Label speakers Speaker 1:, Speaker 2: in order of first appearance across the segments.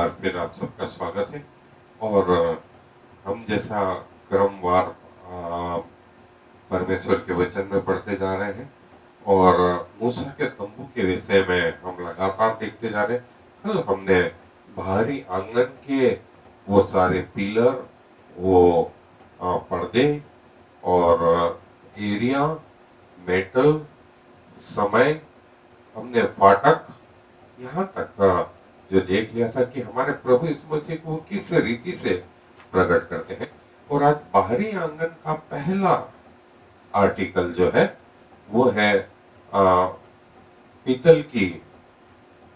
Speaker 1: बार फिर आप सबका स्वागत है। और हम जैसा क्रमवार परमेश्वर के वचन में पढ़ते जा रहे हैं और मूसा के तंबू के विषय में हम लगातार देखते जा रहे हैं। कल हमने बाहरी आंगन के वो सारे पिलर, वो पर्दे और एरिया, मेटल, समय, हमने फाटक, यहाँ तक जो देख लिया था कि हमारे प्रभु यीशु मसीह को किस रीति से प्रकट करते हैं। और आज बाहरी आंगन का पहला आर्टिकल जो है वो है पीतल की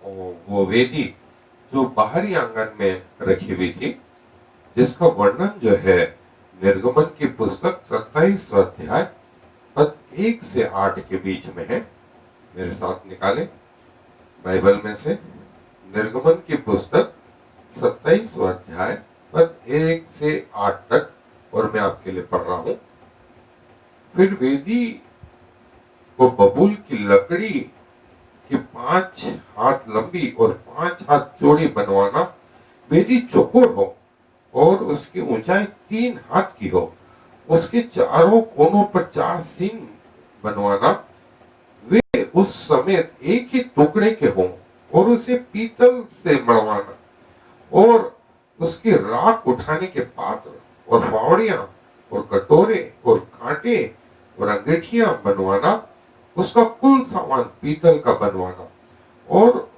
Speaker 1: वो वेदी जो बाहरी आंगन में रखी हुई थी, जिसका वर्णन जो है निर्गमन की पुस्तक 27 अध्याय पद 1 से 8 के बीच में है। मेरे साथ निकालें बाइबल में से निर्गमन की पुस्तक 27 अध्याय पद 1 से 8 तक, और मैं आपके लिए पढ़ रहा हूं। फिर वेदी को बबूल की लकड़ी की 5 हाथ लंबी और 5 हाथ चौड़ी बनवाना। वेदी चौकोर हो और उसकी ऊंचाई 3 हाथ की हो। उसके चारों कोनों पर 4 सींग बनवाना। वे उस समेत एक ही टुकड़े के हों और उसे पीतल से मढ़वाना। और उसकी राख उठाने के पात्र और फावड़ियां और कटोरे और कांटे और अंगीठियां बनवाना। उसका कुल सामान पीतल का बनवाना। और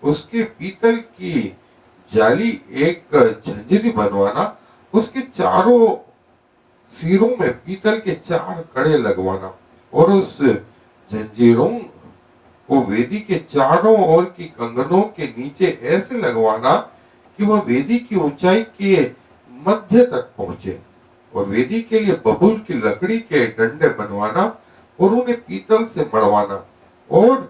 Speaker 1: उसके पीतल की जाली एक झंझरी बनवाना। उसके चारों सिरों में पीतल के 4 कड़े लगवाना। और उस जंजीरों को वेदी के चारों ओर की कंगनों के नीचे ऐसे लगवाना कि वह वेदी की ऊंचाई के मध्य तक पहुंचे। और वेदी के लिए बबूल की लकड़ी के डंडे बनवाना और उन्हें पीतल से मढ़वाना। और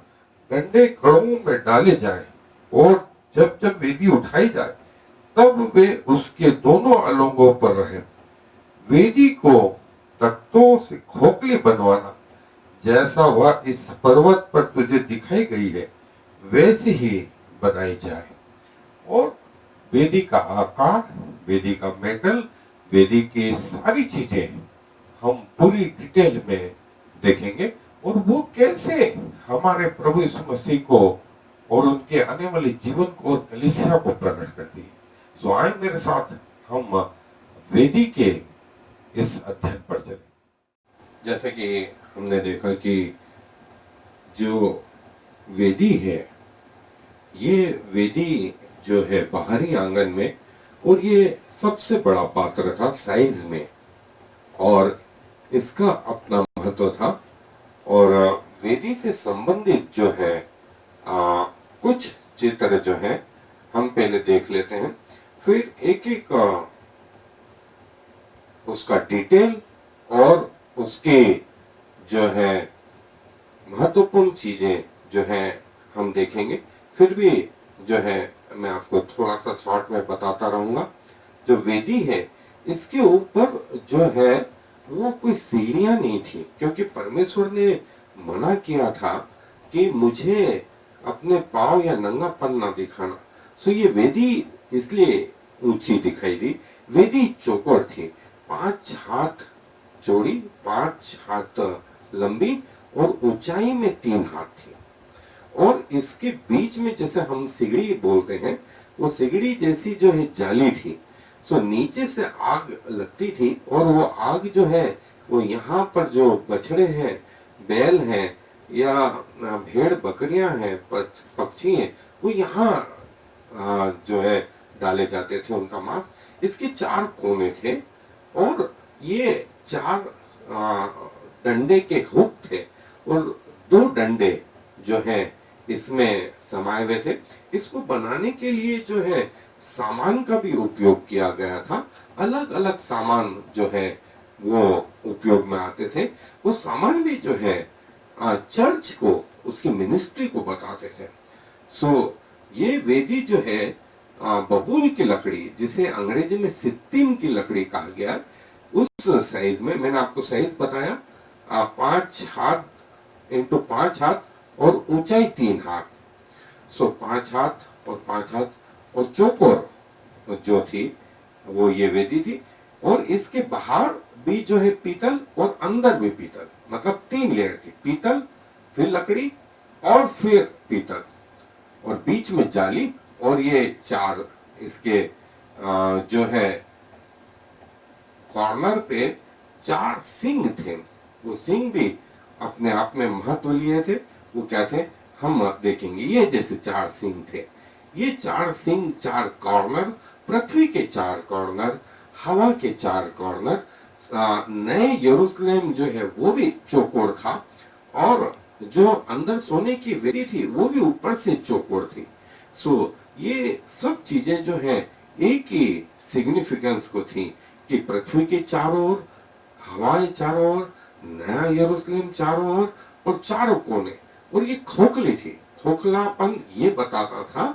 Speaker 1: डंडे कड़ों में डाले जाएं, और जब जब वेदी उठाई जाए तब वे उसके दोनों अलंगों पर रहे। वेदी को तख्तों से खोखली बनवाना, जैसा वह इस पर्वत पर तुझे दिखाई गई है वैसी ही बनाई जाए। और वेदी का आकार, वेदी का मेटल, वेदी की सारी चीजें हम पूरी डिटेल में देखेंगे और वो कैसे हमारे प्रभु यीशु मसीह को और उनके आने वाले जीवन को और कलीसिया को प्रकट करती है। सो आए मेरे साथ हम वेदी के इस अध्ययन पर चले। जैसे कि हमने देखा कि जो वेदी है, ये वेदी जो है बाहरी आंगन में, और ये सबसे बड़ा पात्र था साइज में, और इसका अपना महत्व था। और वेदी से संबंधित जो है कुछ चित्र जो है हम पहले देख लेते हैं, फिर एक एक उसका डिटेल और उसके जो है महत्वपूर्ण चीजें जो है हम देखेंगे। फिर भी जो है मैं आपको थोड़ा सा शॉर्ट में बताता रहूंगा। जो वेदी है इसके ऊपर जो है वो कोई सीढ़ियां नहीं थी, क्योंकि परमेश्वर ने मना किया था कि मुझे अपने पांव या नंगापन ना दिखाना। सो ये वेदी इसलिए ऊंची दिखाई दी। वेदी चौकोर थी, 5 हाथ चौड़ी, 5 हाथ लंबी और ऊंचाई में 3 हाथ थी। और इसके बीच में जैसे हम सिगड़ी बोलते हैं, वो सिगड़ी जैसी जो है जाली थी। सो नीचे से आग लगती थी और वो आग जो है वो यहाँ पर जो बछड़े हैं, बैल हैं या भेड़ बकरियां हैं, पक्षी हैं, वो यहाँ जो है डाले जाते थे उनका मांस। इसके 4 कोने थे और ये 4 डंडे के हुक थे और 2 डंडे जो है इसमें समाये हुए थे। इसको बनाने के लिए जो है सामान का भी उपयोग किया गया था। अलग अलग सामान जो है वो उपयोग में आते थे। वो सामान भी जो है चर्च को, उसकी मिनिस्ट्री को बताते थे। सो ये वेदी जो है बबूल की लकड़ी, जिसे अंग्रेजी में सित्तीम की लकड़ी कहा गया, उस साइज में, मैंने आपको साइज बताया, 5 हाथ इंटू 5 हाथ और ऊंचाई 3 हाथ। सो 5 हाथ और 5 हाथ और चौकोर जो थी वो ये वेदी थी, और इसके बाहर भी जो है पीतल और अंदर भी पीतल, मतलब 3 लेयर थी, पीतल फिर लकड़ी और फिर पीतल, और बीच में जाली, और ये 4 इसके जो है कॉर्नर पे 4 सिंग थे। वो सिंग भी अपने आप में महत्व लिए थे। वो क्या थे हम देखेंगे। ये जैसे 4 सिंग थे, ये 4 सिंग, 4 कॉर्नर, पृथ्वी के 4 कॉर्नर, हवा के 4 कॉर्नर, नए यरूशलेम जो है वो भी चौकोर था, और जो अंदर सोने की वेदी थी वो भी ऊपर से चौकोर थी। सो ये सब चीजें जो है एक ही सिग्निफिकेंस को थी कि पृथ्वी के चारों ओर, हवाएं चारों ओर, नया यरूशलेम चारों ओर, और चारों कोने, और ये खोखली थी। खोखलापन ये बताता था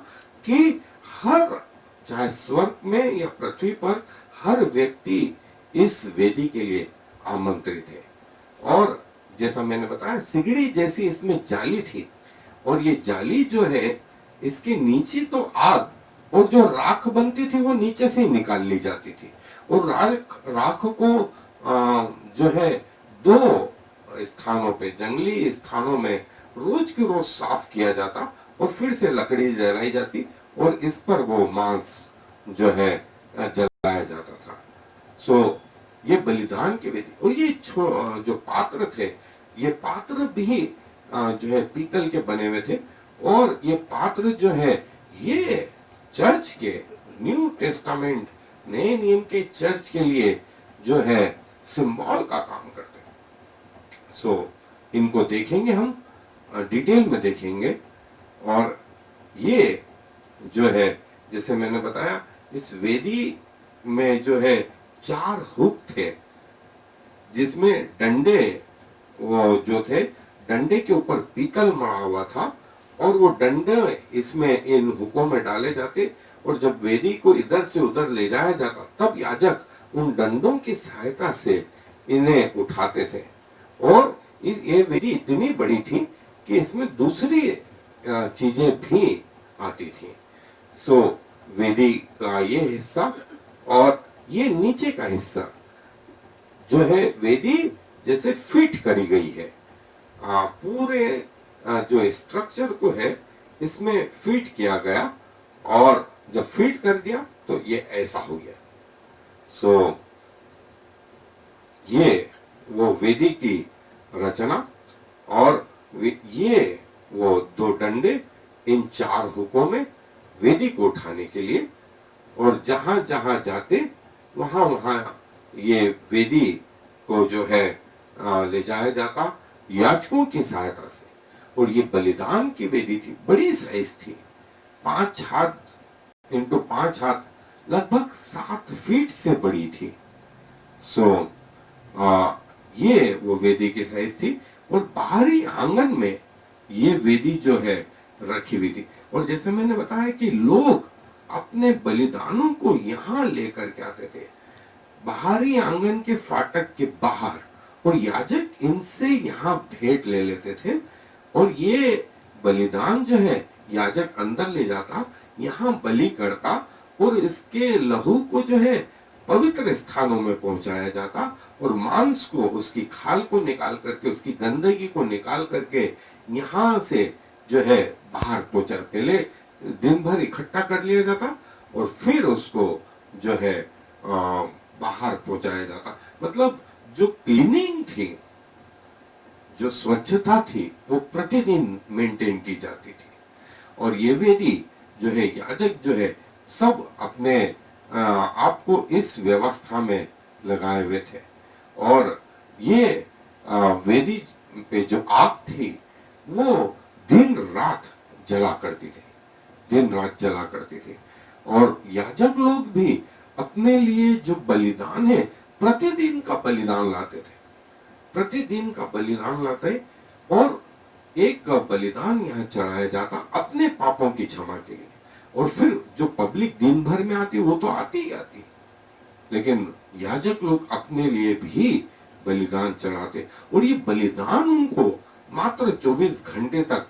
Speaker 1: कि हर, चाहे स्वर्ग में या पृथ्वी पर, हर व्यक्ति इस वेदी के लिए आमंत्रित है। और जैसा मैंने बताया, सिगड़ी जैसी इसमें जाली थी, और ये जाली जो है इसके नीचे तो आग और जो राख बनती थी वो नीचे से निकाल ली जाती थी, और राख को जो है 2 स्थानों पे, जंगली स्थानों में रोज की रोज साफ किया जाता, और फिर से लकड़ी जलाई जाती, और इस पर वो मांस जो है जलाया जाता था। सो ये बलिदान की विधि। और ये जो पात्र थे, ये पात्र भी जो है पीतल के बने हुए थे, और ये पात्र जो है ये चर्च के, न्यू टेस्टामेंट, नए नियम के चर्च के लिए जो है सिंबल का काम करते हैं। सो इनको देखेंगे हम, डिटेल में देखेंगे। और ये जो है जैसे मैंने बताया, इस वेदी में जो है 4 हुक थे, जिसमें डंडे वो जो थे, डंडे के ऊपर पीतल मड़ा हुआ था, और वो डंडे इसमें इन हुकों में डाले जाते, और जब वेदी को इधर से उधर ले जाया जाता तब याजक उन डंडों की सहायता से इन्हें उठाते थे। और ये वेदी इतनी बड़ी थी कि इसमें दूसरी चीजें भी आती थी। सो वेदी का ये हिस्सा और ये नीचे का हिस्सा जो है, वेदी जैसे फिट करी गई है, पूरे जो स्ट्रक्चर को है इसमें फिट किया गया, और जब फिट कर दिया तो ये ऐसा हो गया। सो ये वो वेदी की रचना, और ये वो 2 डंडे इन 4 हुकों में वेदी को उठाने के लिए, और जहां जहां जाते वहां वहां ये वेदी को जो है ले जाया जाता याजकों की सहायता से। और ये बलिदान की वेदी थी, बड़ी साइज थी, 5 हाथ इंटू 5 हाथ, लगभग 7 फीट से बड़ी थी। सो ये वो वेदी की साइज थी, और बाहरी आंगन में ये वेदी जो है रखी हुई थी। और जैसे मैंने बताया कि लोग अपने बलिदानों को यहां लेकर के आते थे, बाहरी आंगन के फाटक के बाहर, और याजक इनसे यहाँ भेंट ले लेते थे, और ये बलिदान जो है याजक अंदर ले जाता, यहाँ बलि करता, और इसके लहू को जो है पवित्र स्थानों में पहुंचाया जाता, और मांस को, उसकी खाल को निकाल करके, उसकी गंदगी को निकाल करके यहाँ से जो है बाहर पहुंचा, पहले दिन भर इकट्ठा कर लिया जाता, और फिर उसको जो है बाहर पहुंचाया जाता। मतलब जो क्लीनिंग थी, जो स्वच्छता थी, वो प्रतिदिन मेंटेन की जाती थी। और ये वेदी जो है, याजक जो है, सब अपने आपको इस व्यवस्था में लगाए हुए थे। और ये वेदी पे जो आग थी वो दिन रात जला करती थी, दिन रात जला करती थी। और याजक लोग भी अपने लिए जो बलिदान है, प्रतिदिन का बलिदान लाते थे, प्रतिदिन का बलिदान लाते, और एक बलिदान यहाँ चढ़ाया जाता अपने पापों की क्षमा के लिए। और फिर जो पब्लिक दिन भर में आती वो तो आती ही आती, लेकिन याजक लोग अपने लिए भी बलिदान चढ़ाते, और ये बलिदान उनको मात्र 24 घंटे तक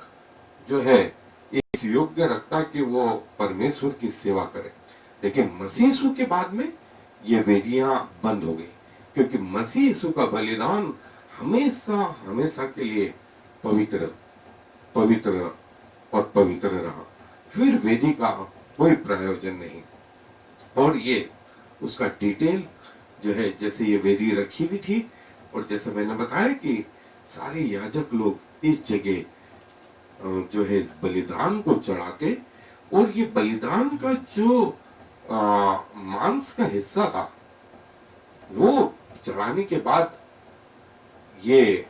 Speaker 1: जो है इस योग्य रखता कि वो परमेश्वर की सेवा करे। लेकिन मसीह यीशु के बाद में ये वेदियां बंद हो गई, क्योंकि मसीह यीशु का बलिदान हमेशा हमेशा के लिए पवित्र पवित्र और पवित्र रहा। फिर वेदी का कोई प्रयोजन नहीं। और ये उसका डिटेल जो है, जैसे ये वेदी रखी हुई थी, और जैसे मैंने बताया कि सारे याजक लोग इस जगह जो है इस बलिदान को चढ़ाते, और ये बलिदान का जो मांस का हिस्सा था वो चढ़ाने के बाद ये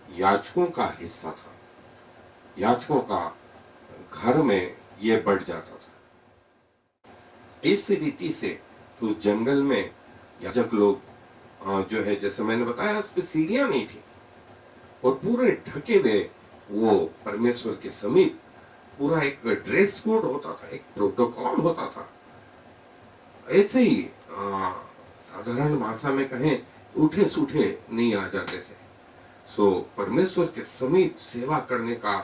Speaker 1: याजकों का हिस्सा था। याजकों का घर में ये बढ़ जाता था। इस रीति से उस जंगल में याजक लोग जो है, जैसे मैंने बताया, उस पर सीढ़ियां नहीं थी और पूरे ढके हुए वो परमेश्वर के समीप पूरा एक ड्रेस कोड होता था, एक प्रोटोकॉल होता था। ऐसे ही साधारण भाषा में कहें, उठे सूठे नहीं आ जाते थे। सो परमेश्वर के समीप सेवा करने का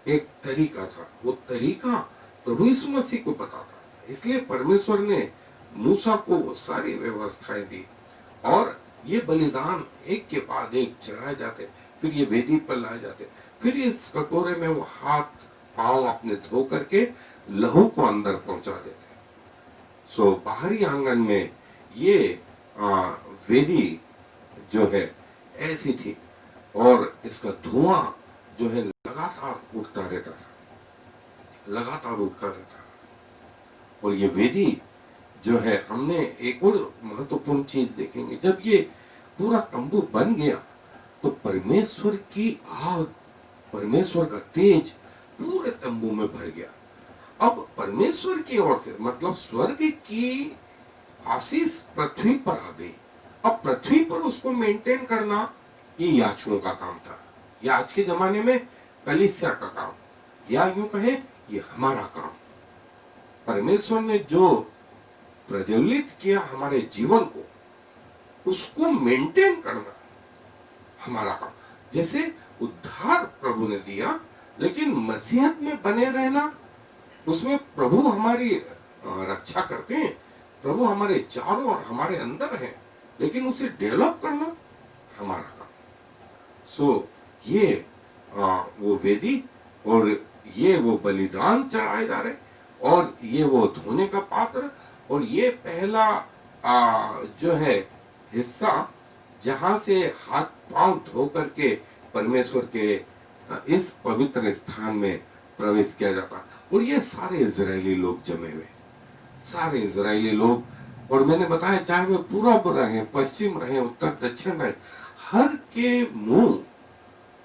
Speaker 1: एक तरीका था। वो तरीका प्रभु यीशु मसीह को पता था, इसलिए परमेश्वर ने मूसा को वो सारी व्यवस्थाएं दी, और ये बलिदान एक के बाद एक चढ़ाए जाते, फिर ये वेदी पर लाए जाते, फिर इस कटोरे में वो हाथ पांव अपने धो करके लहू को अंदर पहुंचा देते। सो बाहरी आंगन में ये वेदी जो है ऐसी थी, और इसका धुआं जो है लगातार उठता रहता था, लगातार उठता रहता था। और ये वेदी जो है, हमने एक और महत्वपूर्ण चीज देखेंगे, जब ये पूरा तंबू बन गया तो परमेश्वर की आग, परमेश्वर का तेज पूरे तंबू में भर गया। अब परमेश्वर की ओर से, मतलब स्वर्ग की आशीष पृथ्वी पर आ गई। अब पृथ्वी पर उसको मेंटेन करना ये याजकों का काम था, या आज के जमाने में कलीसिया का काम, या यूं कहे ये हमारा काम। परमेश्वर ने जो प्रज्वलित किया हमारे जीवन को, उसको मेंटेन करना हमारा काम। जैसे उद्धार प्रभु ने दिया, लेकिन मसीहत में बने रहना, उसमें प्रभु हमारी रक्षा करते हैं, प्रभु हमारे चारों और हमारे अंदर है, लेकिन उसे डेवलप करना हमारा काम। सो ये वो वेदी, और ये वो बलिदान चढ़ाए जा रहे, और ये वो धोने का पात्र, और ये पहला जो है हिस्सा जहां से हाथ पांव धो करके परमेश्वर के इस पवित्र स्थान में प्रवेश किया जाता। और ये सारे इजरायली लोग जमे हुए, सारे इजरायली लोग, और मैंने बताया चाहे वे पूरब रहे, पश्चिम रहे, उत्तर दक्षिण रहे, हर के मुंह,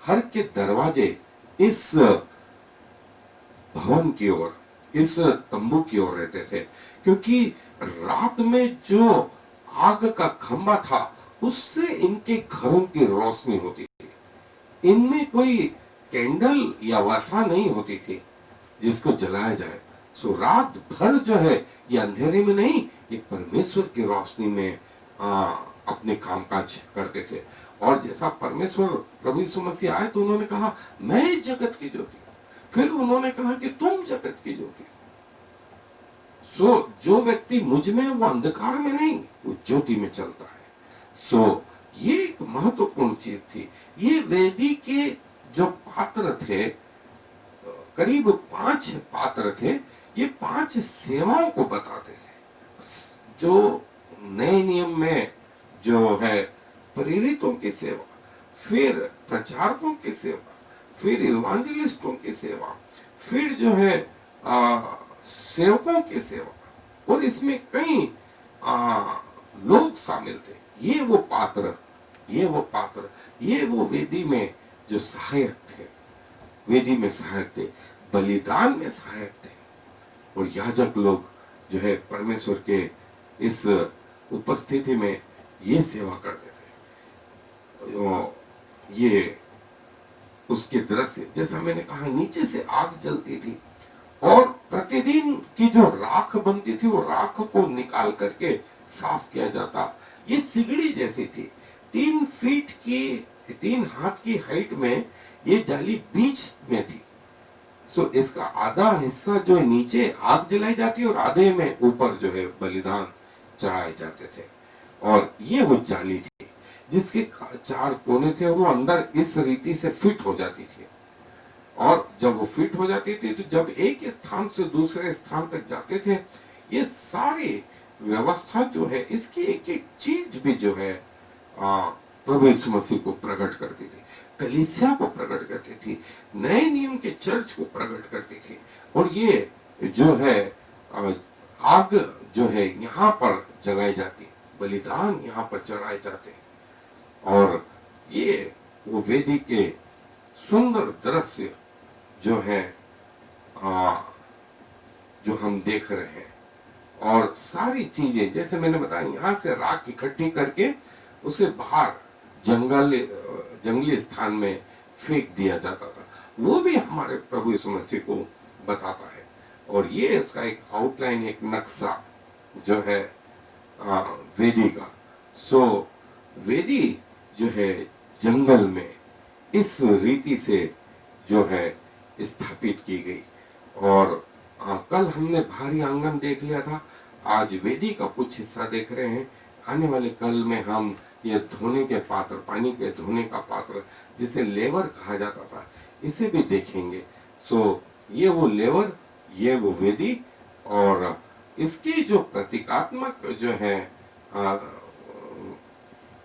Speaker 1: हर के दरवाजे इस भवन की ओर, इस तंबू की ओर रहते थे, क्योंकि रात में जो आग का खंबा था उससे इनके घरों की रोशनी होती थी। इनमें कोई कैंडल या वसा नहीं होती थी जिसको जलाया जाए। सो रात भर जो है ये अंधेरे में नहीं, ये परमेश्वर की रोशनी में अपने कामकाज करते थे। और जैसा परमेश्वर प्रभु यीशु मसीह आए तो उन्होंने कहा, मैं जगत की ज्योति। फिर उन्होंने कहा कि तुम जगत की ज्योति। सो जो व्यक्ति मुझ में, वो अंधकार में नहीं, वो ज्योति में चलता है। सो ये एक महत्वपूर्ण चीज थी। ये वेदी के जो पात्र थे, करीब 5 पात्र थे, ये 5 सेवाओं को बताते थे। जो नए नियम में जो है प्रेरितों की सेवा, फिर प्रचारकों की सेवा, फिर इवांजेलिस्टों की सेवा, फिर जो है सेवकों की सेवा, और इसमें कई लोग शामिल थे। ये वो पात्र, ये वो पात्र, ये वो वेदी में जो सहायक थे, वेदी में सहायक थे, बलिदान में सहायक थे। और याजक लोग जो है परमेश्वर के इस उपस्थिति में ये सेवा करते थे। ये उसके दृश्य, जैसा मैंने कहा, नीचे से आग जलती थी, और प्रतिदिन की जो राख बनती थी, वो राख को निकाल करके साफ किया जाता। ये सिगड़ी जैसी थी, 3 फीट की, 3 हाथ की हाइट में ये जाली बीच में थी।
Speaker 2: सो इसका आधा हिस्सा जो है नीचे आग जलाई जाती है और आधे में ऊपर जो है बलिदान चढ़ाए जाते थे। और ये वो जाली थी जिसके 4 कोने थे और वो अंदर इस रीति से फिट हो जाती थी। और जब वो फिट हो जाती थी तो जब एक स्थान से दूसरे स्थान तक जाते थे, ये सारी व्यवस्था जो है इसकी एक एक चीज भी जो है प्रभु यीशु मसीह को प्रकट करती थी, कलीसिया को प्रकट करती थी, नए नियम के चर्च को प्रकट करती थी। और ये जो है आग जो है यहाँ पर जलाई जाती, बलिदान यहाँ पर चढ़ाए जाते। और ये वो वेदी के सुंदर दृश्य जो है जो हम देख रहे हैं। और सारी चीजें जैसे मैंने बताया, यहाँ से राख इकट्ठी करके उसे बाहर जंगली स्थान में फेंक दिया जाता था। वो भी हमारे प्रभु यीशु मसीह को बताता है। और ये इसका एक आउटलाइन, एक नक्शा जो है वेदी का। सो वेदी जो है जंगल में इस रीति से जो है स्थापित की गई। और कल हमने भारी आंगन देख लिया था, आज वेदी का कुछ हिस्सा देख रहे हैं। आने वाले कल में हम ये धोने के पात्र, पानी के धोने का पात्र जिसे लेवर कहा जाता था, इसे भी देखेंगे। सो ये वो लेवर, ये वो वेदी, और इसकी जो प्रतीकात्मक जो है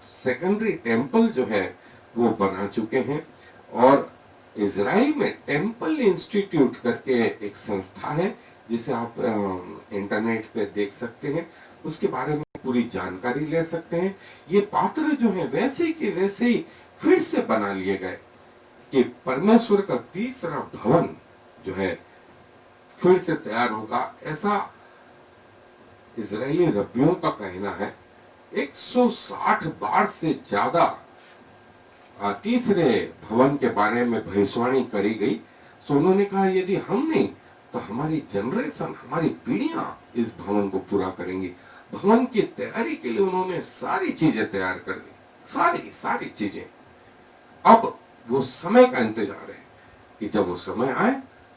Speaker 2: सेकेंडरी टेम्पल जो है वो बना चुके हैं। और इजराइल में टेम्पल इंस्टीट्यूट करके एक संस्था है जिसे आप इंटरनेट पे देख सकते हैं, उसके बारे में पूरी जानकारी ले सकते हैं। ये पात्र जो है वैसे के वैसे ही फिर से बना लिए गए कि परमेश्वर का तीसरा भवन जो है फिर से तैयार होगा, ऐसा इजरायली रब्बियों का कहना है। 160 बार से ज्यादा तीसरे भवन के बारे में भविष्यवाणी करी गई। सो उन्होंने कहा यदि हम नहीं तो हमारी जनरेशन, हमारी पीढ़ियां इस भवन को पूरा करेंगी। भवन की तैयारी के लिए उन्होंने सारी चीजें तैयार कर दी, सारी चीजें। अब वो समय का इंतजार है कि जब वो समय आए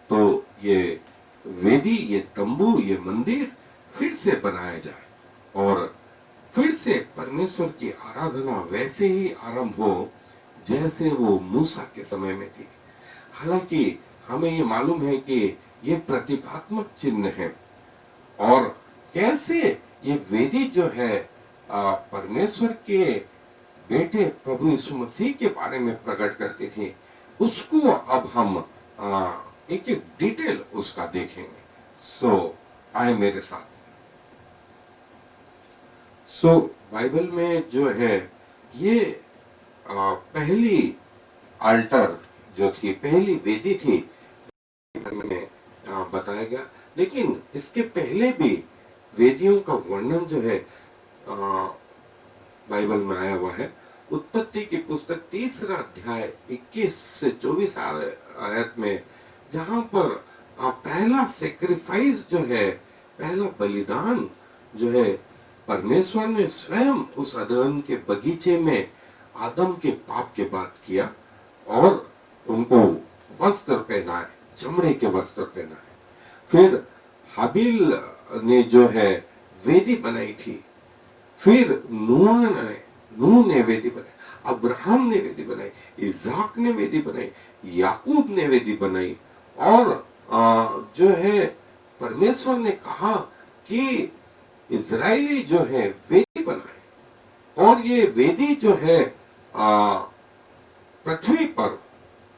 Speaker 2: तो ये वेदी, ये तंबू, ये मंदिर फिर से बनाया जाए और फिर से परमेश्वर की आराधना वैसे ही आरंभ हो जैसे वो मूसा के समय में थी। हालांकि हमें ये मालूम है कि ये प्रतीकात्मक चिन्ह है और कैसे ये वेदी जो है परमेश्वर के बेटे प्रभु यीशु मसीह के बारे में प्रकट करते थे, उसको अब हम एक एक डिटेल उसका देखेंगे। सो आए मेरे साथ। सो बाइबल में जो है ये पहली अल्टर जो थी, पहली वेदी थी में बताया गया। लेकिन इसके पहले भी वेदियों का वर्णन जो है बाइबल में आया हुआ है। उत्पत्ति की पुस्तक 3 अध्याय 21 से 24 आयत में, जहां पर पहला सेक्रीफाइस जो है, पहला बलिदान जो है, परमेश्वर ने स्वयं उस अदन के बगीचे में आदम के पाप के बाद किया और उनको वस्त्र पहनाए, चमड़े के वस्त्र पहनाए। फिर हाबिल ने जो है वेदी बनाई थी, फिर नूह ने वेदी बनाई, अब्राहम ने वेदी बनाई, इसाक ने वेदी बनाई, याकूब ने वेदी बनाई। और जो है परमेश्वर ने कहा कि इजरायली जो है वेदी बनाए और ये वेदी जो है पृथ्वी पर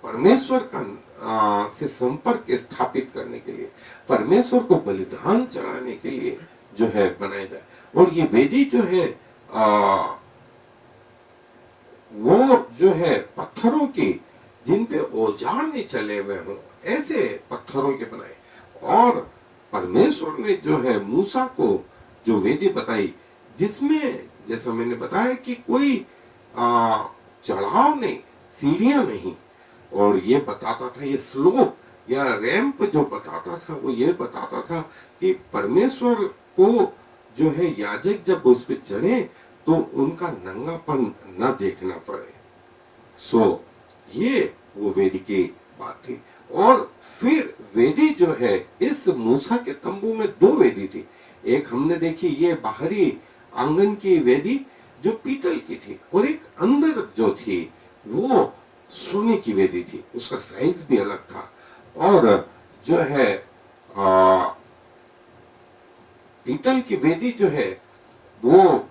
Speaker 2: परमेश्वर का से संपर्क स्थापित करने के लिए, परमेश्वर को बलिदान चढ़ाने के लिए जो है बनाया जाए। और ये वेदी जो है वो जो है पत्थरों की, जिन पे औजार नहीं चले हुए हों, ऐसे पत्थरों के बनाए। और परमेश्वर ने जो है मूसा को जो वेदी बताई, जिसमें जैसा मैंने बताया कि कोई चढ़ाव नहीं, सीढ़ियां नहीं, और ये बताता था, ये स्लोप या रैंप जो बताता था वो ये बताता था कि परमेश्वर को जो है याजक जब उस पे चढ़े तो उनका नंगापन न देखना पड़े। सो ये वो वेदी की बात थी। और फिर वेदी जो है, इस मूसा के तंबू में दो वेदी थी। एक हमने देखी ये बाहरी आंगन की वेदी जो पीतल की थी, और एक अंदर जो थी वो सोने की वेदी थी। उसका साइज भी अलग था। और जो है पीतल की वेदी जो है वो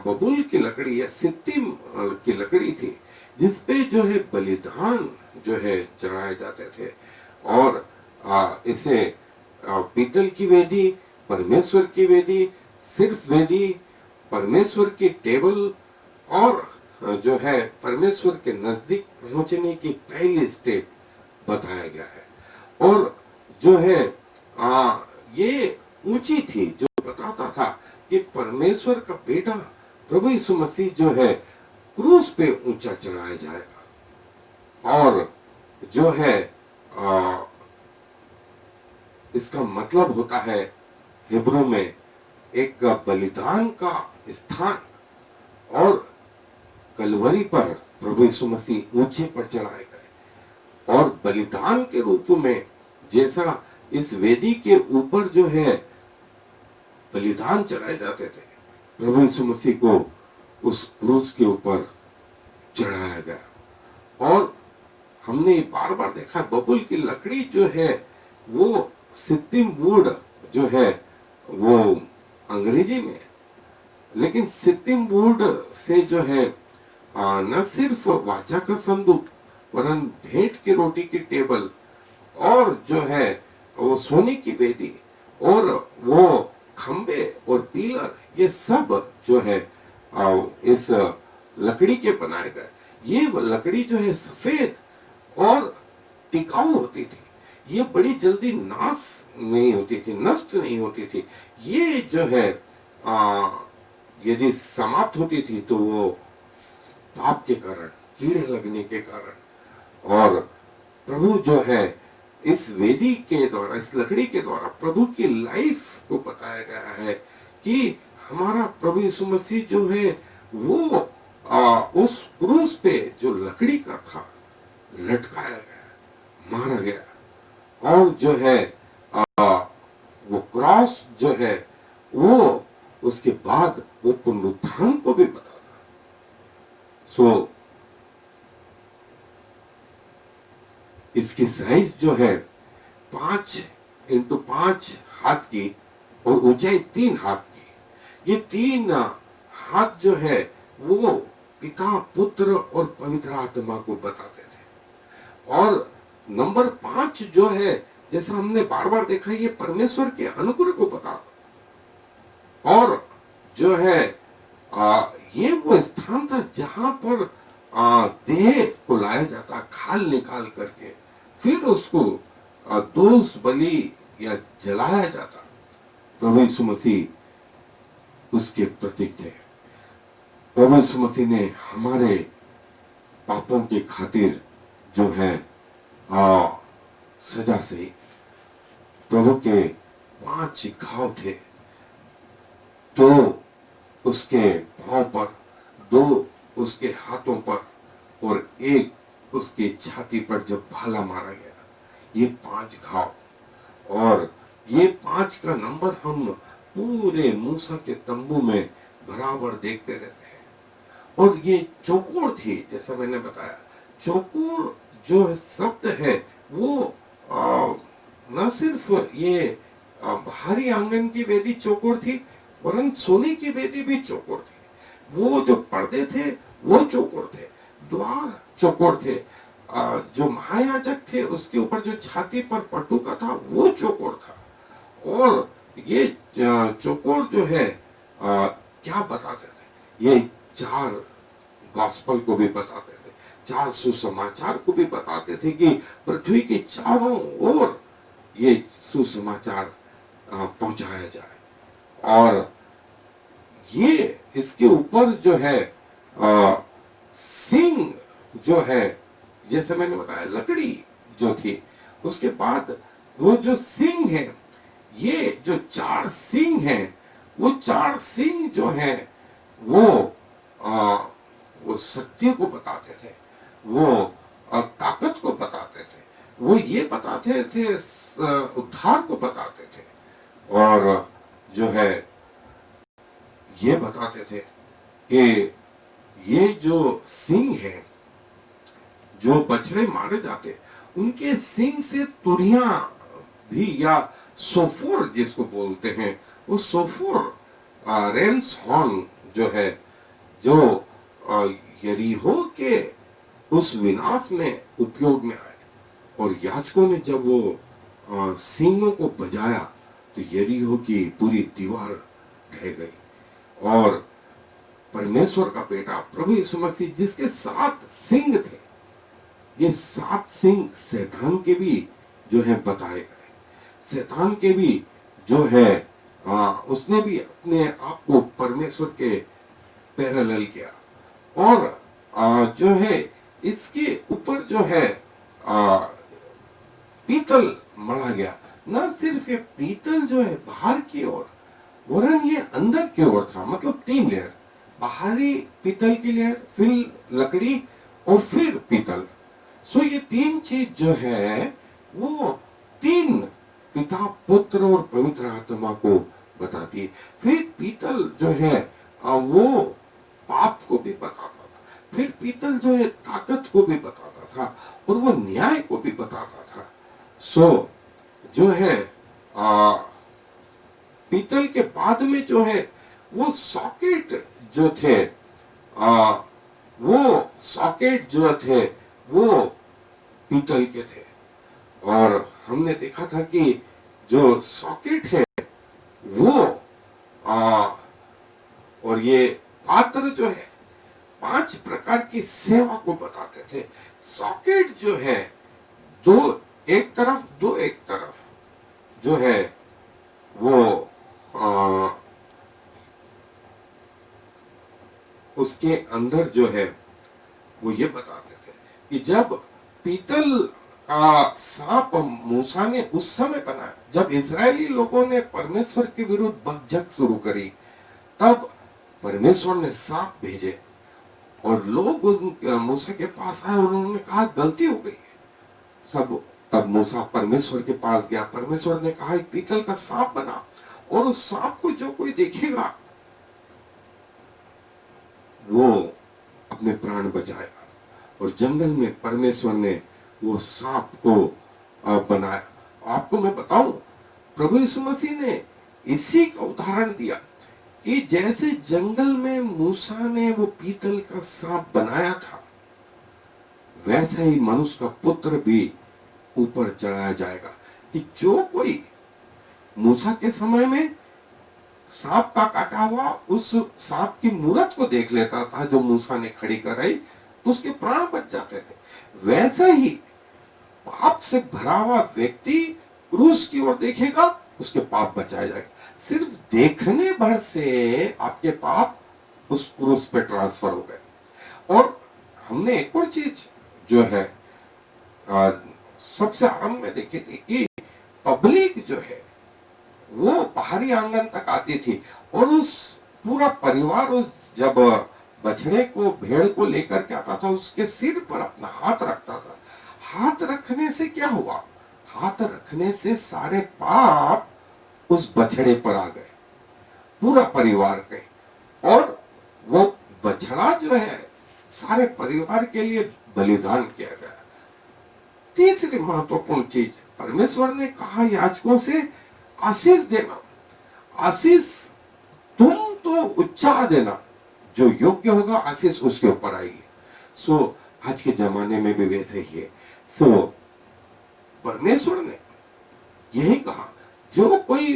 Speaker 2: बबूल की लकड़ी या सित्तिम की लकड़ी थी, जिसपे जो है बलिदान जो है चढ़ाए जाते थे। और इसे पीतल की वेदी, परमेश्वर की वेदी, सिर्फ वेदी, परमेश्वर की टेबल, और जो है परमेश्वर के नजदीक पहुंचने की पहली स्टेप बताया गया है। और जो है ये ऊंची थी, जो बताता था कि परमेश्वर का बेटा प्रभु यीशु मसीह जो है क्रूस पे ऊंचा चढ़ाया जाएगा। और जो है इसका मतलब होता है हिब्रू में एक बलिदान का स्थान, और कलवरी पर प्रभु यीशु मसीह ऊंचे पर चढ़ाए गए। और बलिदान के रूप में जैसा इस वेदी के ऊपर जो है बलिदान चढ़ाए जाते थे, प्रभु यीशु मसीह को उस क्रूस के ऊपर चढ़ाया गया। और हमने बार बार देखा बबुल की लकड़ी जो है वो सित्तिम वुड जो है वो अंग्रेजी में, लेकिन सित्तिम वुड से जो है न सिर्फ वाचा का संदूक, वरन भेंट की रोटी की टेबल, और जो है वो सोने की वेदी, और वो खंबे और पिलर, ये सब जो है इस लकड़ी के बनाए गए। ये लकड़ी जो है सफेद और टिकाऊ होती थी। ये बड़ी जल्दी नाश नहीं होती थी, नष्ट नहीं होती थी। ये जो है यदि समाप्त होती थी तो वो पाप के कारण, कीड़े लगने के कारण। और प्रभु जो है इस वेदी के द्वारा, इस लकड़ी के द्वारा प्रभु की लाइफ को बताया गया है कि हमारा प्रभु यीशु मसीह जो है वो उस क्रूस पे जो लकड़ी का था लटकाया गया, मारा गया। और जो है वो क्रॉस जो है वो उसके बाद वो पुनरुत्थान को भी बताता। इसकी साइज जो है 5x5 हाथ की और ऊंचाई 3 हाथ की। ये 3 हाथ जो है वो पिता, पुत्र और पवित्र आत्मा को बताते थे। और नंबर 5 जो है, जैसा हमने बार बार देखा, ये परमेश्वर के अनुग्रह को बताता। और जो है ये वो स्थान था जहां पर देह को लाया जाता, खाल निकाल करके फिर उसको दोष बलि या जलाया जाता। प्रभु यीशु मसीह उसके प्रतीक थे। प्रभु यीशु मसीह ने हमारे पापों की खातिर जो है सजा से, प्रभु के 5 घाव थे, 2 उसके पांव पर, 2 उसके हाथों पर, और 1 उसकी छाती पर जब भाला मारा गया। ये 5 घाव। और ये 5 का नंबर हम पूरे मूसा के तंबू में बराबर देखते रहते हैं। और ये चौकोर थी, जैसा मैंने बताया। चौकोर जो शब्द है वो न सिर्फ ये बाहरी आंगन की वेदी चौकोर थी, वरन सोने की वेदी भी चौकोर थी। वो जो पर्दे थे वो चौकोर थे, द्वार चौकोर थे, जो महायाजक थे उसके ऊपर जो छाती पर पटुका था वो चौकोर था। और ये चौकोर जो है क्या बताते थे? ये 4 गॉस्पल को भी बताते थे, 4 सुसमाचार को भी बताते थे कि पृथ्वी के चारों ओर ये सुसमाचार पहुंचाया जाए। और ये इसके ऊपर जो है सिंह जो है, जैसे मैंने बताया लकड़ी जो थी, उसके बाद वो जो सिंह है, ये जो 4 सिंह हैं, वो 4 सिंह जो है वो सत्य को बताते थे, वो ताकत को बताते थे। वो ये बताते थे उद्धार को बताते थे और जो है ये बताते थे कि ये जो सिंह है, जो बछड़े मारे जाते, उनके सिंग से तुरहियां भी या सोफोर जिसको बोलते हैं, वो सोफोर रेंस हॉर्न जो है, जो यरीहो के उस विनाश में उपयोग में आए। और याजकों ने जब वो सींगों को बजाया तो यरीहो की पूरी दीवार ढह गई। और परमेश्वर का बेटा प्रभु यीशु मसीह जिसके 7 सिंग थे, ये 7 सिंग शैतान के भी जो है बताए गए। शैतान के भी जो है उसने भी अपने आप को परमेश्वर के पैरेलल किया। और जो है इसके ऊपर जो है पीतल मढ़ा गया। न सिर्फ ये पीतल जो है बाहर की ओर, वरन ये अंदर की ओर था। मतलब 3 लेयर, बाहरी पीतल की लेयर, फिर लकड़ी और फिर पीतल। सो ये 3 चीज जो है वो 3 पिता, पुत्र और पवित्र आत्मा को बताती है। फिर पीतल जो है वो पाप को भी बताता था। फिर पीतल जो है ताकत को भी बताता था और वो न्याय को भी बताता था। सो जो है पीतल के बाद में जो है वो सॉकेट जो थे, वो सॉकेट जो थे वो पीतल के थे। और हमने देखा था कि जो सॉकेट है वो और ये पात्र जो है 5 प्रकार की सेवा को बताते थे। सॉकेट जो है 2 एक तरफ, 2 एक तरफ जो है वो उसके अंदर जो है वो ये बताते थे कि जब पीतल का सांप मूसा ने उस समय बनाया, जब इजरायली लोगों ने परमेश्वर के विरुद्ध बकझक शुरू करी, तब परमेश्वर ने सांप भेजे और लोग मूसा के पास आए और उन्होंने कहा गलती हो गई है सब। तब मूसा परमेश्वर के पास गया, परमेश्वर ने कहा एक पीतल का सांप बना और उस सांप को जो कोई देखेगा वो अपने प्राण बचाएगा। और जंगल में परमेश्वर ने वो सांप को बनाया। आपको मैं बताऊं, प्रभु यीशु मसीह ने इसी का उदाहरण दिया कि जैसे जंगल में मूसा ने वो पीतल का सांप बनाया था, वैसे ही मनुष्य का पुत्र भी ऊपर चढ़ाया जाएगा। कि जो कोई मूसा के समय में सांप का काटा हुआ उस सांप की मूरत को देख लेता था जो मूसा ने खड़ी कराई, तो उसके प्राण बच जाते थे। वैसे ही पाप से भरा हुआ व्यक्ति क्रूस की ओर देखेगा, उसके पाप बचाए जाएंगे। सिर्फ देखने भर से आपके पाप उस क्रूस पे ट्रांसफर हो गए। और हमने एक और चीज जो है सबसे आरंभ में देखी थी कि पब्लिक जो है वो बाहरी आंगन तक आती थी और उस पूरा परिवार उस जब बछड़े को, भेड़ को लेकर के आता था, उसके सिर पर अपना हाथ रखता था। हाथ रखने से क्या हुआ? हाथ रखने से सारे पाप उस बछड़े पर आ गए, पूरा परिवार के। और वो बछड़ा जो है सारे परिवार के लिए बलिदान किया गया। तीसरी महत्वपूर्ण चीज, परमेश्वर ने कहा याजकों से आशीष देना। आशीष तुम तो उच्चार देना, जो योग्य होगा आशीष उसके ऊपर आएगी। सो आज के जमाने में भी वैसे ही है। सो परमेश्वर ने यही कहा, जो कोई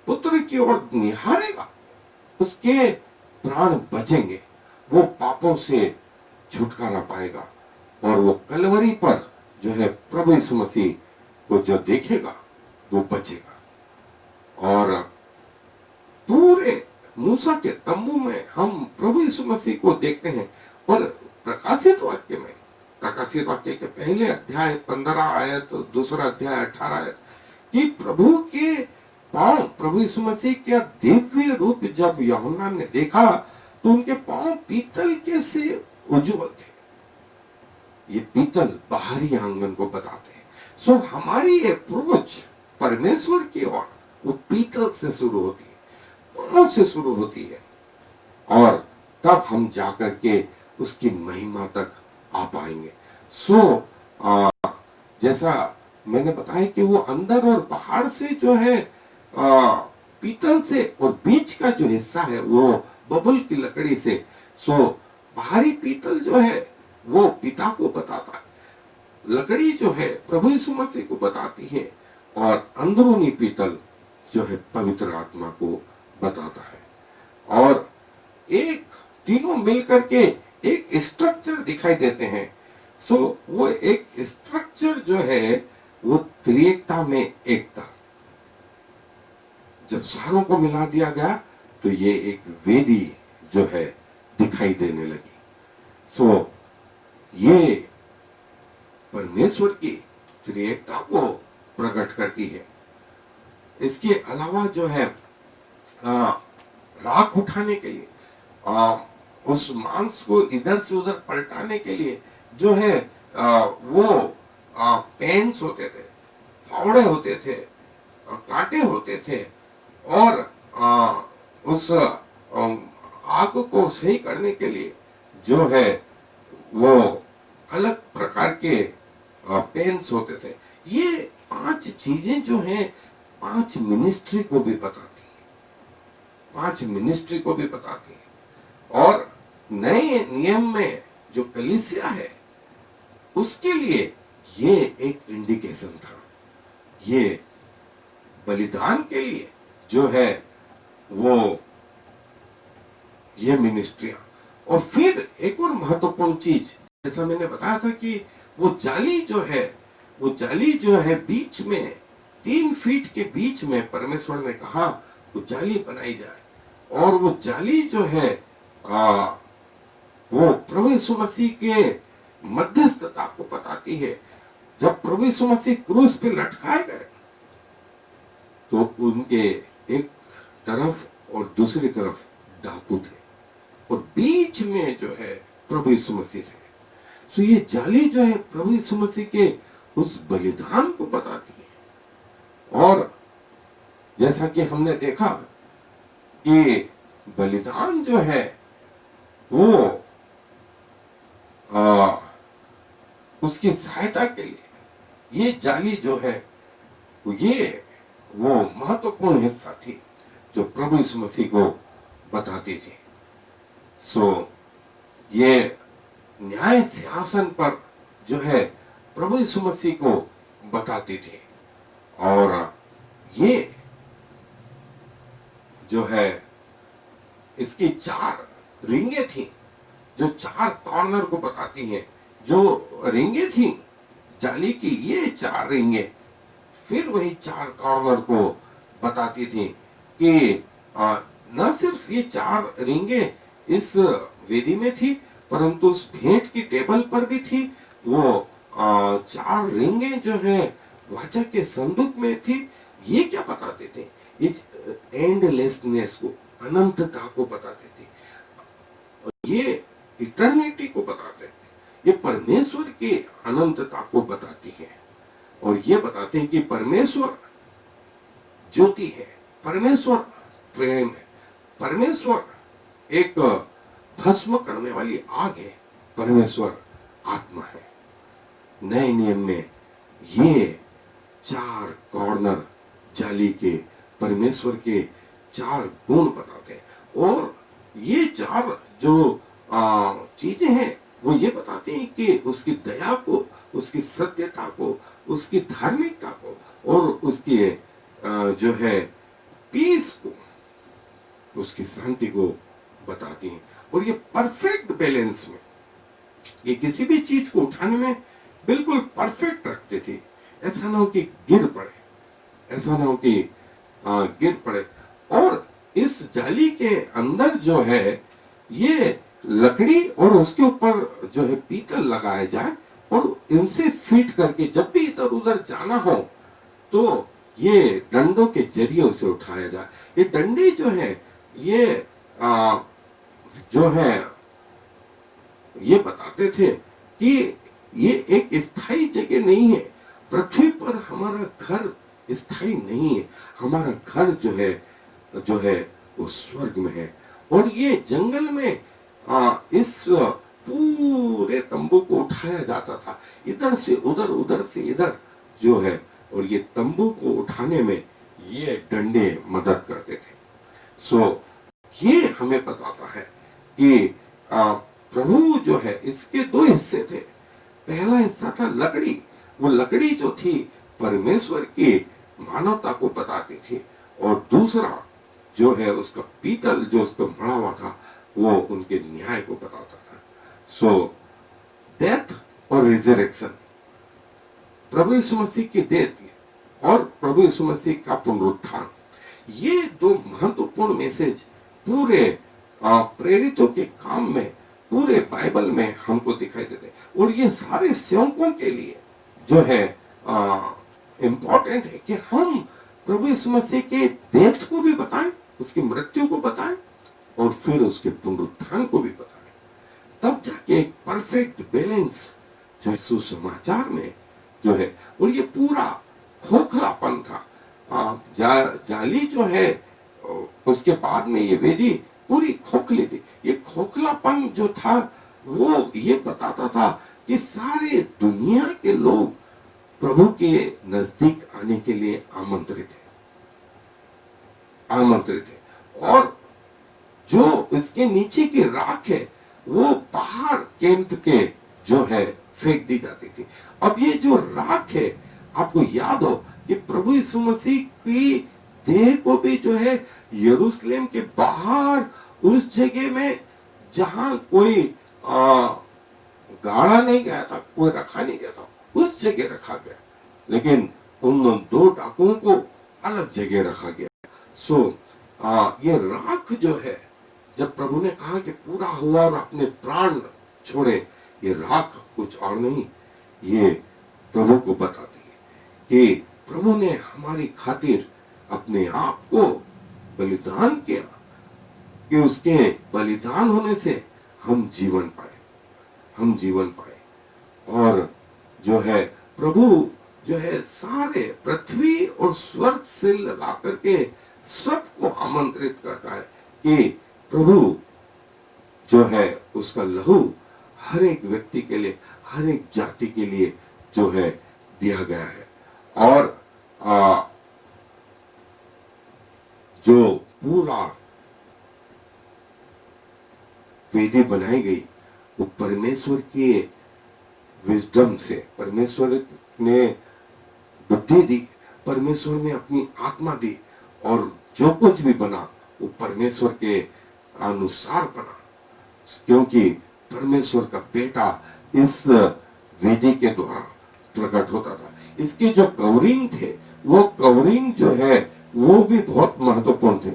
Speaker 2: पुत्र की ओर निहारेगा उसके प्राण बचेंगे, वो पापों से छुटकारा पाएगा और वो कलवरी पर जो है प्रभु यीशु मसीह को जो देखेगा वो बचेगा। और पूरे मूसा के तंबू में हम प्रभु यीशु मसीह को देखते हैं। और प्रकाशित वाक्य में, प्रकाशित वाक्य के पहले अध्याय 15 आयत, दूसरा अध्याय 18 आयत, कि प्रभु के पांव, प्रभु यीशु मसीह का दिव्य रूप जब यूहन्ना ने देखा तो उनके पांव पीतल के से उज्जवल थे। ये पीतल बाहरी आंगन को बताते हैं। सो हमारी अप्रोच परमेश्वर की ओर वो पीतल से शुरू होती है, पांव से शुरू होती है, और तब हम जाकर के उसकी महिमा तक आ पाएंगे। सो जैसा मैंने बताया कि वो अंदर और बाहर से जो है पीतल से, और बीच का जो हिस्सा है वो बबल की लकड़ी से। सो बाहरी पीतल जो है वो पिता को बताता है, लकड़ी जो है प्रभु यीशु मसीह को बताती है, और अंदरूनी पीतल जो है पवित्र आत्मा को बताता है। और एक तीनों मिलकर के एक स्ट्रक्चर दिखाई देते हैं। सो वो एक स्ट्रक्चर जो है वो त्रिएकता में एकता, जब सारों को मिला दिया गया तो ये एक वेदी जो है दिखाई देने लगी। सो ये परमेश्वर की त्रिएकता को प्रकट करती है। इसके अलावा जो है राख उठाने के लिए, उस मांस को इधर से उधर पलटाने के लिए जो है वो पेन्स होते थे, फावड़े होते थे, कांटे होते थे, और उस आग को सही करने के लिए जो है वो अलग प्रकार के पेन्स होते थे। ये 5 चीजें जो हैं 5 मिनिस्ट्री को भी बताती है, 5 मिनिस्ट्री को भी बताती है। और नए नियम में जो कलीसिया है उसके लिए ये एक इंडिकेशन था, ये बलिदान के लिए जो है वो ये मिनिस्ट्रियां। और फिर एक और महत्वपूर्ण चीज, जैसा मैंने बताया था कि वो जाली जो है बीच में 3 फीट के बीच में परमेश्वर ने कहा वो जाली बनाई जाए, और वो जाली जो है वो प्रभु यीशु मसीह के मध्यस्थता को बताती है। जब प्रभु यीशु मसीह क्रूस पे लटकाए गए तो उनके एक तरफ और दूसरी तरफ डाकू थे, और बीच में जो है प्रभु यीशु मसीह थे। सो ये जाली जो है प्रभु यीशु मसीह के उस बलिदान को बताती है। और जैसा कि हमने देखा कि बलिदान जो है वो उसकी सहायता के लिए ये जाली जो है वो महत्वपूर्ण हिस्सा थी जो प्रभु यीशु मसीह को बताती थी। सो ये न्याय सिंहासन पर जो है प्रभु यीशु मसीह को बताती थी, और ये जो है इसकी 4 रिंगे थी जो 4 कॉर्नर को बताती हैं। जो रिंगे थी जाली की, ये 4 रिंगे फिर वही 4 कॉर्नर को बताती थी कि न सिर्फ ये 4 रिंगे इस वेदी में थी, परंतु उस भेंट की टेबल पर भी थी। वो 4 रिंगे जो है वाचा के संदूक में थी। ये क्या बताते थे? ये एंडलेसनेस को, अनंतता को बताते थे, और ये इटर्निटी को बताते थे। ये परमेश्वर की अनंतता को बताती है, और ये बताते हैं कि परमेश्वर ज्योति है, परमेश्वर प्रेम है, परमेश्वर एक भस्म करने वाली आग है, परमेश्वर आत्मा है। नए नियम में ये 4 कॉर्नर जाली के परमेश्वर के 4 गुण बताते हैं, और ये 4 जो चीजें हैं वो ये बताते हैं कि उसकी दया को, उसकी सत्यता को, उसकी धार्मिकता को, और उसकी जो है पीस को, उसकी शांति को बताती हैं। और ये परफेक्ट बैलेंस में, ये किसी भी चीज को उठाने में बिल्कुल परफेक्ट रखते थे। ऐसा ना हो कि गिर पड़े, ऐसा ना हो कि गिर पड़े। और इस जाली के अंदर जो है ये लकड़ी और उसके ऊपर जो है पीतल लगाया जाए, और इनसे फिट करके जब भी इधर उधर जाना हो तो ये डंडों के जरिए उसे उठाया जाए। ये डंडे जो है ये जो है ये बताते थे कि ये एक स्थायी जगह नहीं है। पृथ्वी पर हमारा घर स्थायी नहीं है। हमारा घर जो है वो स्वर्ग में है। और ये जंगल में इस पूरे तंबू को उठाया जाता था, इधर से उधर, उधर से इधर जो है। और ये तंबू को उठाने में ये डंडे मदद करते थे। सो ये हमें बताता है कि प्रभु जो है इसके दो हिस्से थे। पहला हिस्सा था लकड़ी। वो लकड़ी जो थी परमेश्वर की मानवता को बताती थी, और दूसरा जो है उसका पीतल जो उस पर मड़ा हुआ था वो उनके न्याय को बताता था। सो डेथ और रिजरेक्शन, प्रभु यीशु मसीह की डेथ और प्रभु यीशु मसीह का पुनरुत्थान, ये दो महत्वपूर्ण मैसेज पूरे प्रेरितों के काम में, पूरे बाइबल में हमको दिखाई देते हैं। और ये सारे सेवकों के लिए जो है इंपॉर्टेंट है कि हम प्रभु यीशु मसीह के डेथ को भी बताएं, उसकी मृत्यु को बताएं, और फिर उसके पुनरुत्थान को भी बताएं। तब जाके एक परफेक्ट बैलेंस जो है सुसमाचार में जो है। और ये पूरा खोखलापन था, जाली जो है उसके बाद में ये वेदी पूरी खोखली थी। ये खोखलापन जो था वो ये बताता था कि सारे दुनिया के लोग प्रभु के नजदीक आने के लिए आमंत्रित है। और जो इसके नीचे की राख है वो बाहर कैंप के जो है फेंक दी जाती थी। अब ये जो राख है, आपको याद हो कि प्रभु यीशु मसीह की देह को भी जो है यरूशलेम के बाहर उस जगह में जहां कोई गाड़ा नहीं गया था, कोई रखा नहीं गया था, उस जगह रखा गया। लेकिन उन दो डाकुओं को अलग जगह रखा गया। सो ये राख जो है, जब प्रभु ने कहा कि पूरा हुआ और अपने प्राण छोड़े, ये राख कुछ और नहीं, ये प्रभु को बताती है कि प्रभु ने हमारी खातिर अपने आप को बलिदान किया, कि उसके बलिदान होने से हम जीवन पाए। और जो है प्रभु जो है सारे पृथ्वी और स्वर्ग से लगा करके सबको आमंत्रित करता है कि प्रभु जो है उसका लहू हर एक व्यक्ति के लिए, हर एक जाति के लिए जो है दिया गया है। और जो पूरा वेदी बनाई गई वो परमेश्वर के विजडम से, परमेश्वर ने बुद्धि दी, परमेश्वर ने अपनी आत्मा दी, और जो कुछ भी बना वो परमेश्वर के अनुसार बना, क्योंकि परमेश्वर का बेटा इस वेदी के द्वारा प्रकट होता था। इसके जो कवरिंग थे, वो कवरिंग जो है वो भी बहुत महत्वपूर्ण थे।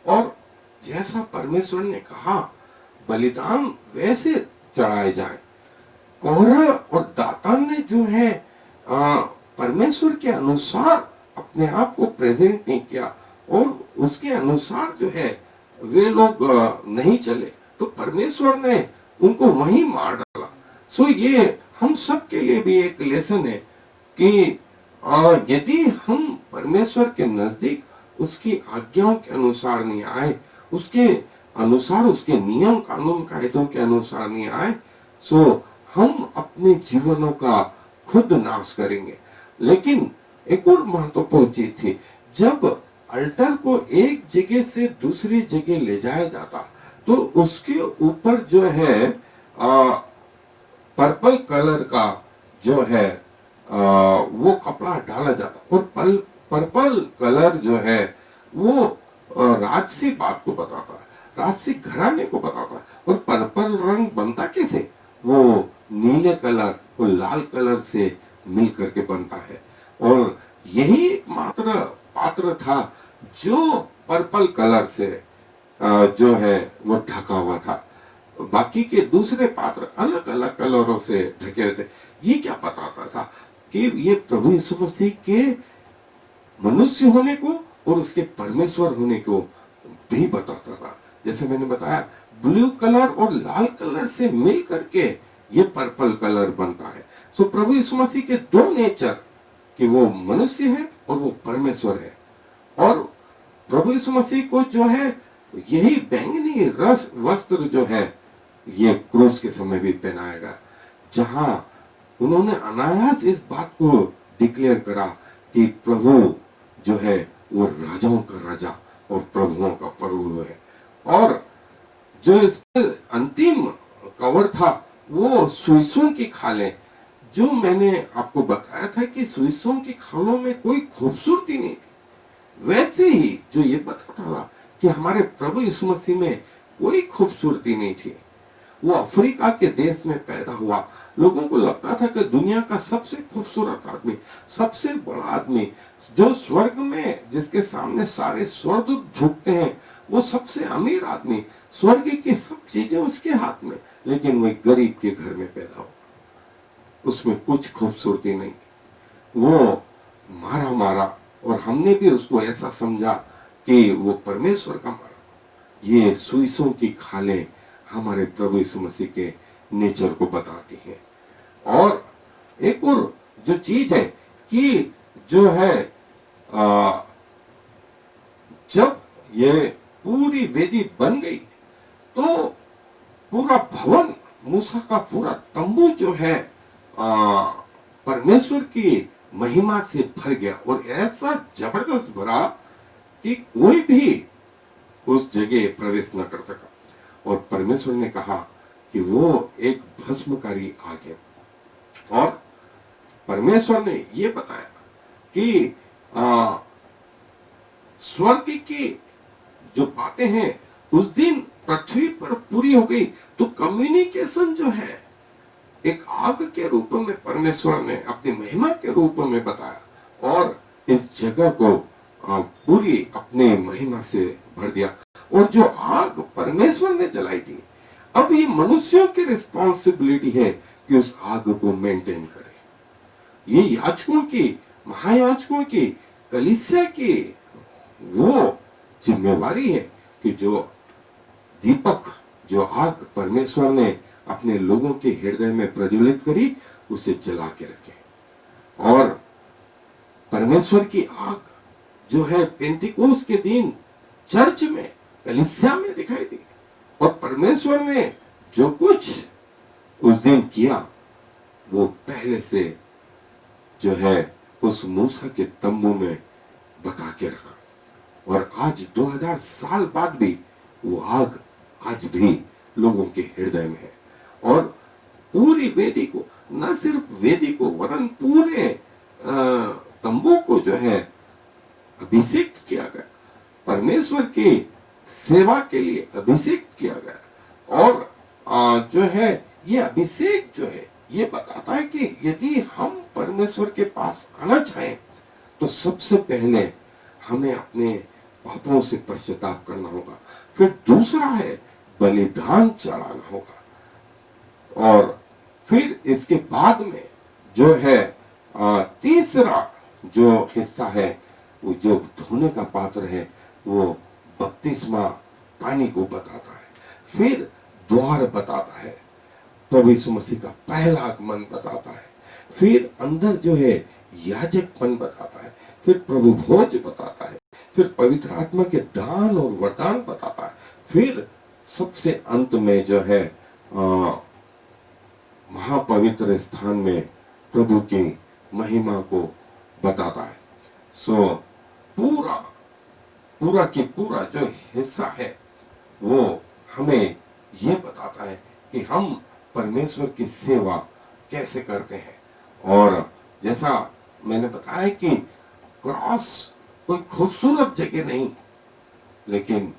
Speaker 2: और जैसा परमेश्वर ने कहा बलिदान वैसे चढ़ाए जाए। कोरह और दातान ने जो है परमेश्वर के अनुसार अपने आप को प्रेजेंट नहीं किया, और उसके अनुसार जो है वे लोग नहीं चले, तो परमेश्वर ने उनको वहीं मार डाला। सो ये हम सब के लिए भी एक लेसन है कि यदि हम परमेश्वर के नजदीक उसकी आज्ञाओं के अनुसार नहीं आए, उसके अनुसार, उसके नियम कानून कायदों के अनुसार नहीं आए, सो हम अपने जीवनों का खुद नाश करेंगे। लेकिन एक और महत्वपूर्ण चीज थी, जब अल्टर को एक जगह से दूसरी जगह ले जाया जाता तो उसके ऊपर जो है पर्पल कलर का जो है वो कपड़ा डाला जाता, और पर्पल कलर जो है वो राजसी बात को बताता है, राजसी घराने को बताता है। और पर्पल रंग बनता कैसे? वो नीले कलर और लाल कलर से मिल करके बनता है, और यही एकमात्र पात्र था जो पर्पल कलर से जो है वो ढका हुआ था। बाकी के दूसरे पात्र अलग अलग कलरों से ढके हुए थे। ये क्या बताता था कि ये प्रभु यीशु मसीह के मनुष्य होने को और उसके परमेश्वर होने को भी बताता था। जैसे मैंने बताया, ब्लू कलर और लाल कलर से मिल करके ये पर्पल कलर बनता है। सो प्रभु यीशु मसीह के दो नेचर, कि वो मनुष्य है और वो परमेश्वर है। और प्रभु यीशु मसीह को जो है यही बैंगनी रस वस्त्र जो है ये क्रूस के समय भी पहनाया गया, जहां उन्होंने अनायास इस बात को डिक्लेयर करा कि प्रभु जो है वो राजाओं का राजा और प्रभुओं का प्रभु है। और जो इस अंतिम कवर था वो सुइसों की खालें, जो मैंने आपको बताया था कि सुइसों की खालों में कोई खूबसूरती नहीं थी, वैसे ही जो ये बताता था कि हमारे प्रभु यीशु मसीह में कोई खूबसूरती नहीं थी। वो अफ्रीका के देश में पैदा हुआ, लोगों को लगता था कि दुनिया का सबसे खूबसूरत आदमी, सबसे बड़ा आदमी, जो स्वर्ग में जिसके सामने सारे स्वर्गदूत झुकते हैं, वो सबसे अमीर आदमी, स्वर्ग की सब चीजें उसके हाथ में, लेकिन वो एक गरीब के घर में पैदा हुआ, उसमें कुछ खूबसूरती नहीं, वो मारा मारा, और हमने भी उसको ऐसा समझा कि वो परमेश्वर का मारा। ये सुइसों की खालें हमारे प्रभु यीशु मसीह के नेचर को बताती हैं। और एक और जो चीज है कि जो है जब ये पूरी वेदी बन गई तो पूरा भवन, मूसा का पूरा तंबू जो है परमेश्वर की महिमा से भर गया, और ऐसा जबरदस्त भरा कि कोई भी उस जगह प्रवेश न कर सका। और परमेश्वर ने कहा कि वो एक भस्मकारी आग है। और परमेश्वर ने ये बताया कि स्वर्ग की जो बातें हैं उस दिन पृथ्वी पर पूरी हो गई। तो कम्युनिकेशन जो है एक आग के रूप में परमेश्वर ने अपनी महिमा के रूप में बताया, और इस जगह को पूरी अपने महिमा से भर दिया। और जो आग परमेश्वर ने जलाई थी, अब ये मनुष्यों की रिस्पॉन्सिबिलिटी है कि उस आग को मेंटेन करें। ये याजकों की, महायाजकों की, कलीसिया की वो जिम्मेवारी है कि जो दीपक, जो आग परमेश्वर ने अपने लोगों के हृदय में प्रज्वलित करी, उसे जला के रखे। और परमेश्वर की आग जो है पेंतिकोस्त के दिन चर्च में, कलीसिया में दिखाई दी, और परमेश्वर ने जो कुछ उस दिन किया वो पहले से जो है उस मूसा के तंबू में बका के रखा। और आज 2000 साल बाद भी वो आग आज भी लोगों के हृदय में है। और पूरी वेदी को, न सिर्फ वेदी को वरन पूरे तंबू को जो है अभिषेक किया गया, परमेश्वर की सेवा के लिए अभिषेक किया गया। और जो है ये अभिषेक जो है ये बताता है कि यदि हम परमेश्वर के पास आना चाहें तो सबसे पहले हमें अपने पापों से पश्चाताप करना होगा, फिर दूसरा है बलिदान चढ़ाना होगा, और फिर इसके बाद में जो है तीसरा जो हिस्सा है वो जो धोने का पात्र है वो बपतिस्मा पानी को बताता है, फिर द्वार बताता है, प्रभु यीशु मसीह का पहला आगमन बताता है, फिर अंदर जो है याजकपन बताता है, फिर प्रभु भोज बताता है, फिर पवित्र आत्मा के दान और वरदान बताता है, फिर सबसे अंत में जो है महापवित्र स्थान में प्रभु की महिमा को बताता है। सो पूरा की पूरा जो हिस्सा है वो हमें ये बताता है कि हम परमेश्वर की सेवा कैसे करते हैं। और जैसा मैंने बताया कि क्रॉस कोई खूबसूरत जगह नहीं, लेकिन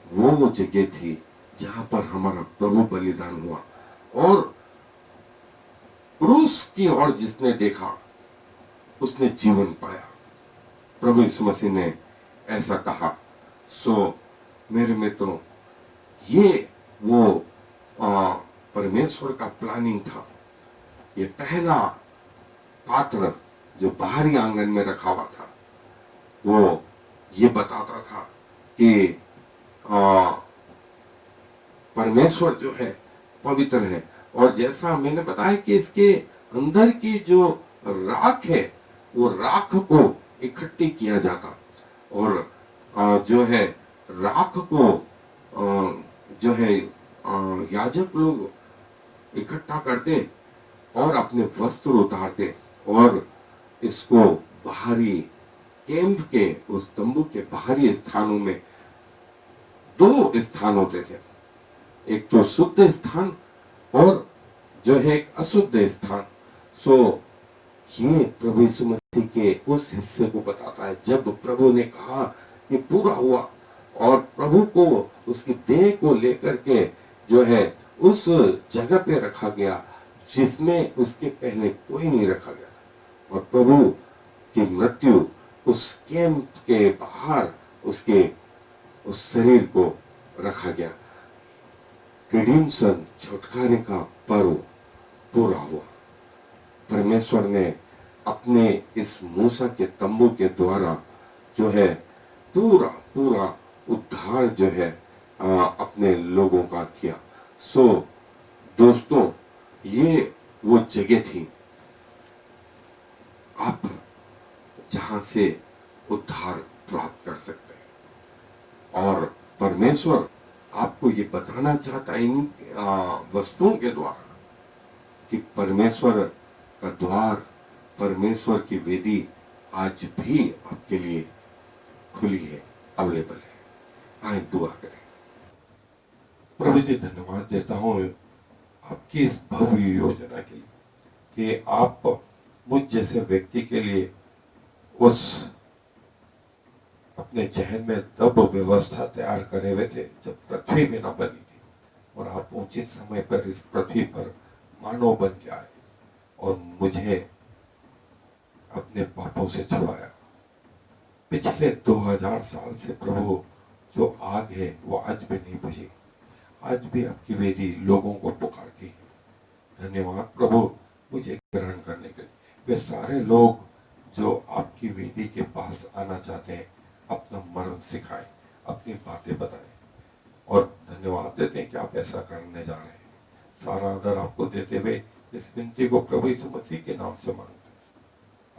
Speaker 2: वो जगह थी जहां पर हमारा प्रभु बलिदान हुआ, और क्रूस की ओर जिसने देखा उसने जीवन पाया। प्रभु यीशु मसीह ने ऐसा कहा। सो मेरे मित्रों, ये वो परमेश्वर का प्लानिंग था। ये पहला पात्र जो बाहरी आंगन में रखा हुआ था वो ये बताता था कि परमेश्वर जो है पवित्र है, और जैसा मैंने बताया कि इसके अंदर की जो राख है वो राख को इकट्ठी किया जाता और जो है राख को जो है याजक लोग इकट्ठा करते और अपने वस्त्र उतारते और इसको बाहरी कैंप के उस तंबू के बाहरी स्थानों में दो स्थान होते थे, एक तो शुद्ध स्थान और जो है एक अशुद्ध स्थान। सो ये प्रभु यीशु मसीह के उस हिस्से को बताता है जब प्रभु ने कहा कि पूरा हुआ और प्रभु को उसकी देह को लेकर के जो है उस जगह पे रखा गया जिसमें उसके पहले कोई नहीं रखा गया और प्रभु की मृत्यु उस कैंप के बाहर उसके उस शरीर को रखा गया। रिडीम्शन छुटकारे का पर्व पूरा हुआ। परमेश्वर ने अपने इस मूसा के तंबू के द्वारा जो है पूरा पूरा उद्धार जो है अपने लोगों का किया। सो दोस्तों, ये वो जगह थी आप जहां से उद्धार प्राप्त कर सकते हैं और परमेश्वर आपको ये बताना चाहता है इन वस्तुओं के द्वारा कि परमेश्वर का द्वार, परमेश्वर की वेदी आज भी आपके लिए खुली है, अवेलेबल है। आए दुआ करें।
Speaker 1: प्रभु जी, धन्यवाद देता हूँ आपकी इस भव्य योजना के लिए कि आप मुझ जैसे व्यक्ति के लिए उस अपने जहन में तब व्यवस्था तैयार करे हुए थे जब पृथ्वी भी ना बनी थी और आप उचित समय पर इस पृथ्वी पर मानव बन के आए और मुझे अपने पापों से छुड़ाया। पिछले 2000 साल से प्रभु जो आग है वो आज भी नहीं बुझी, आज भी आपकी वेदी लोगों को पुकारती है। धन्यवाद प्रभु मुझे ग्रहण करने के लिए। वे सारे लोग जो आपकी वेदी के पास आना चाहते हैं अपना मर्म सिखाएं, अपनी बातें बताएं और धन्यवाद देते हैं कि आप ऐसा करने जा रहे हैं। सारा आदर आपको देते हुए इस विनती को प्रभु यीशु मसीह के नाम से मांगते हैं,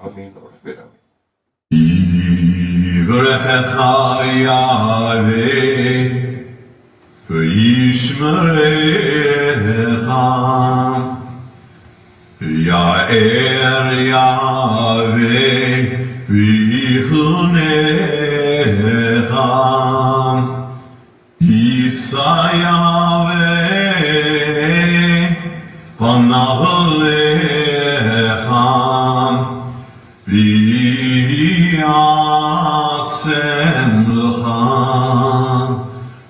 Speaker 1: आमीन और फिर आमीन।
Speaker 3: Ya'er Yahweh v'chunecha Yisa Yahweh panav lecha v'yasem lecha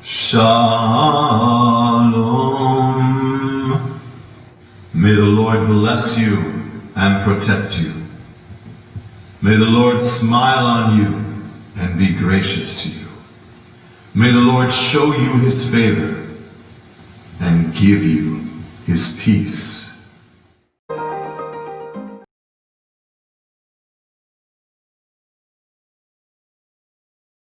Speaker 3: Shalom. May the Lord bless you and protect you. May the Lord smile on you and be gracious to you. May the Lord show you his favor and give you his peace.